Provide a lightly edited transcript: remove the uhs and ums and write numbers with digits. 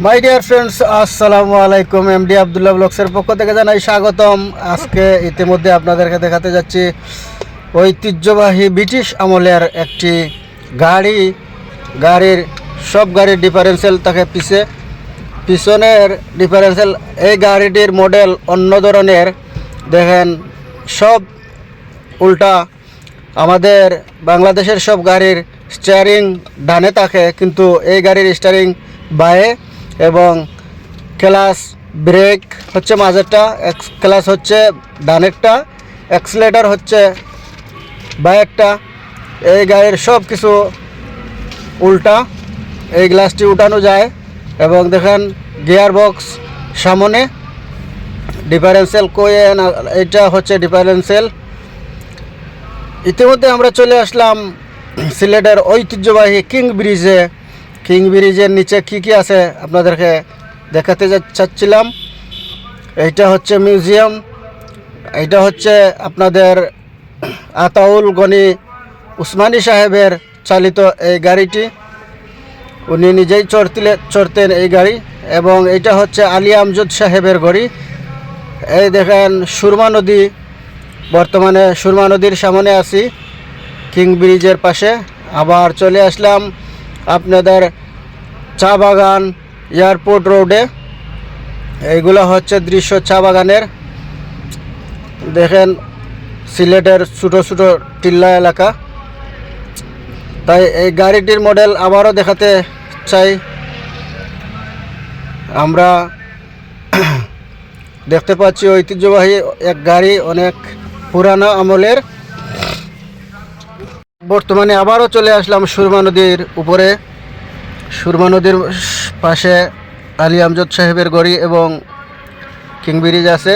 My dear friends, আসসালামু আলাইকুম। MD Abdullah ব্লগসের পক্ষ থেকে জানাই স্বাগতম। আজকে ইতিমধ্যে আপনাদেরকে দেখাতে যাচ্ছি ঐতিহ্যবাহী ব্রিটিশ আমলের একটি গাড়ির সব গাড়ির ডিফারেন্সিয়াল থাকে পিছনের ডিফারেন্সিয়াল। এই গাড়িটির মডেল অন্য ধরনের, দেখেন সব উল্টা। আমাদের বাংলাদেশের সব গাড়ির স্টিয়ারিং ডানে থাকে, কিন্তু এই গাড়ির স্টিয়ারিং বায়ে এবং ক্লাস ব্রেক হচ্ছে মাঝেরটা, ক্লাস হচ্ছে ডানেরটা, অ্যাক্সিলারেটর হচ্ছে বায়েরটা। এই গাড়ির সব কিছু উল্টা। এই গ্লাসটি উঠানো যায় এবং দেখেন গিয়ার বক্স সামনে, ডিফারেন্সিয়াল এটা হচ্ছে ডিফারেন্সিয়াল। ইতিমধ্যে আমরা চলে আসলাম সিলেটের ঐতিহ্যবাহী কিং ব্রিজের নিচে কি আছে আপনাদেরকে দেখাতে চাচ্ছিলাম। এইটা হচ্ছে মিউজিয়াম। এইটা হচ্ছে আপনাদের আতাউল গনি উসমানী সাহেবের চালিত এই গাড়িটি। উনি নিজেই চড়তেন এই গাড়ি। এবং এটা হচ্ছে আলী আমজদ সাহেবের গাড়ি। এই দেখেন সুরমা নদী, বর্তমানে সুরমা নদীর সামনে আছি কিং ব্রিজের পাশে। আবার চলে আসলাম আপনাদের চা বাগান এয়ারপোর্ট রোডে। এইগুলো হচ্ছে দৃশ্য চা বাগানের। দেখেন সিলেটের ছোটো ছোটো টিল্লা এলাকা। তাই এই গাড়িটির মডেল আবারও দেখাতে চাই। আমরা দেখতে পাচ্ছি ঐতিহ্যবাহী এক গাড়ি, অনেক পুরানো আমলের। বর্তমানে আবারও চলে আসলাম সুরমা নদীর উপরে। সুরমা নদীর পাশে আলী আমজদ সাহেবের গড়ি এবং কিং ব্রিজ আছে।